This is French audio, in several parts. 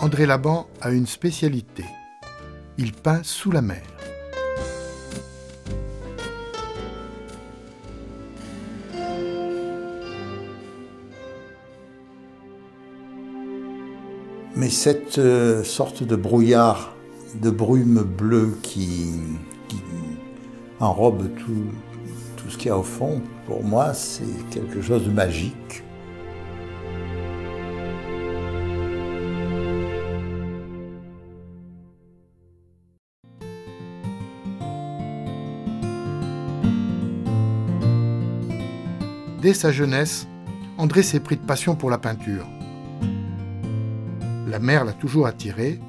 André Laban a une spécialité. Il peint sous la mer. Mais cette sorte de brouillard, de brume bleue qui enrobe tout ce qu'il y a au fond, pour moi, c'est quelque chose de magique. Dès sa jeunesse, André s'est pris de passion pour la peinture. La mer l'a toujours attiré,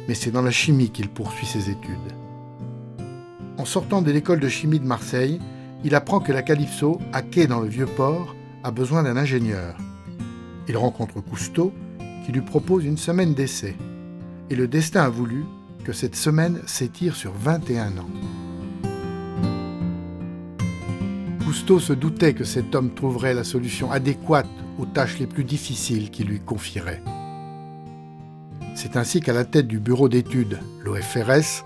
mais c'est dans la chimie qu'il poursuit ses études. En sortant de l'école de chimie de Marseille, il apprend que la Calypso, à quai dans le Vieux-Port, a besoin d'un ingénieur. Il rencontre Cousteau, qui lui propose une semaine d'essai. Et le destin a voulu que cette semaine s'étire sur 21 ans. Cousteau se doutait que cet homme trouverait la solution adéquate aux tâches les plus difficiles qu'il lui confierait. C'est ainsi qu'à la tête du bureau d'études, l'OFRS,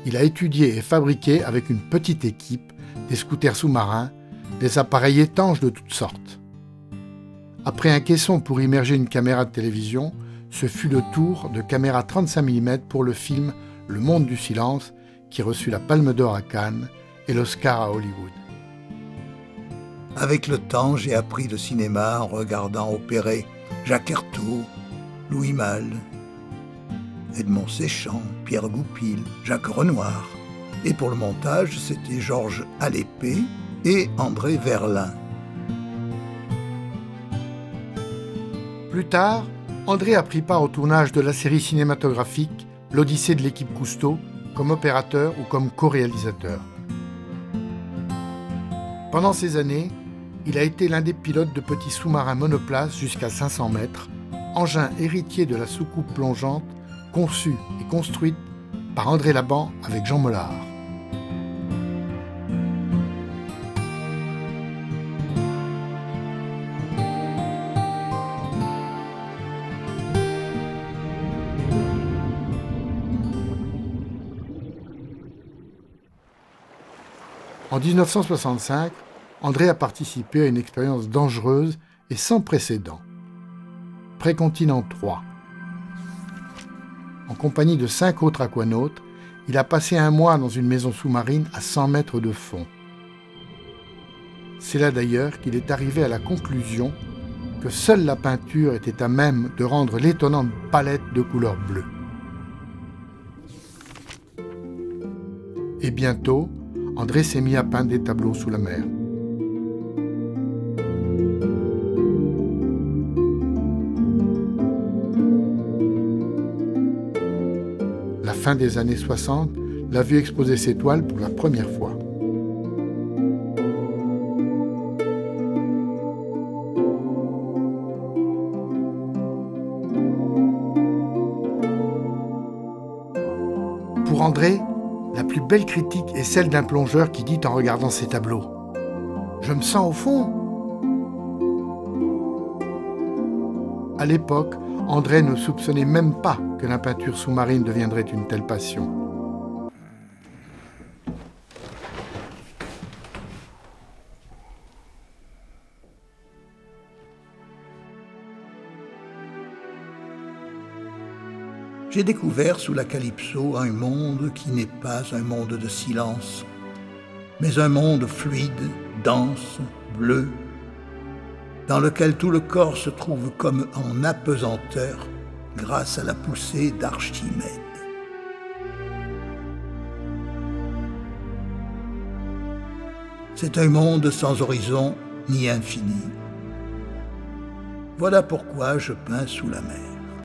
il a étudié et fabriqué avec une petite équipe des scooters sous-marins, des appareils étanches de toutes sortes. Après un caisson pour immerger une caméra de télévision, ce fut le tour de caméra 35 mm pour le film Le Monde du Silence, qui reçut la Palme d'Or à Cannes et l'Oscar à Hollywood. Avec le temps, j'ai appris le cinéma en regardant opérer Jacques Hertault, Louis Malle, Edmond Séchant, Pierre Goupil, Jacques Renoir. Et pour le montage, c'était Georges Alépée et André Verlin. Plus tard, André a pris part au tournage de la série cinématographique L'Odyssée de l'équipe Cousteau, comme opérateur ou comme co-réalisateur. Pendant ces années, il a été l'un des pilotes de petits sous-marins monoplaces jusqu'à 500 mètres, engin héritier de la soucoupe plongeante, conçue et construite par André Laban avec Jean Mollard. En 1965, André a participé à une expérience dangereuse et sans précédent. Précontinent 3. En compagnie de 5 autres aquanautes, il a passé un mois dans une maison sous-marine à 100 mètres de fond. C'est là d'ailleurs qu'il est arrivé à la conclusion que seule la peinture était à même de rendre l'étonnante palette de couleurs bleues. Et bientôt, André s'est mis à peindre des tableaux sous la mer. La fin des années 60 l'a vu exposer ses toiles pour la première fois. Pour André, la plus belle critique est celle d'un plongeur qui dit en regardant ses tableaux « Je me sens au fond ». À l'époque, André ne soupçonnait même pas que la peinture sous-marine deviendrait une telle passion. J'ai découvert sous la Calypso un monde qui n'est pas un monde de silence, mais un monde fluide, dense, bleu, dans lequel tout le corps se trouve comme en apesanteur grâce à la poussée d'Archimède. C'est un monde sans horizon ni infini. Voilà pourquoi je peins sous la mer.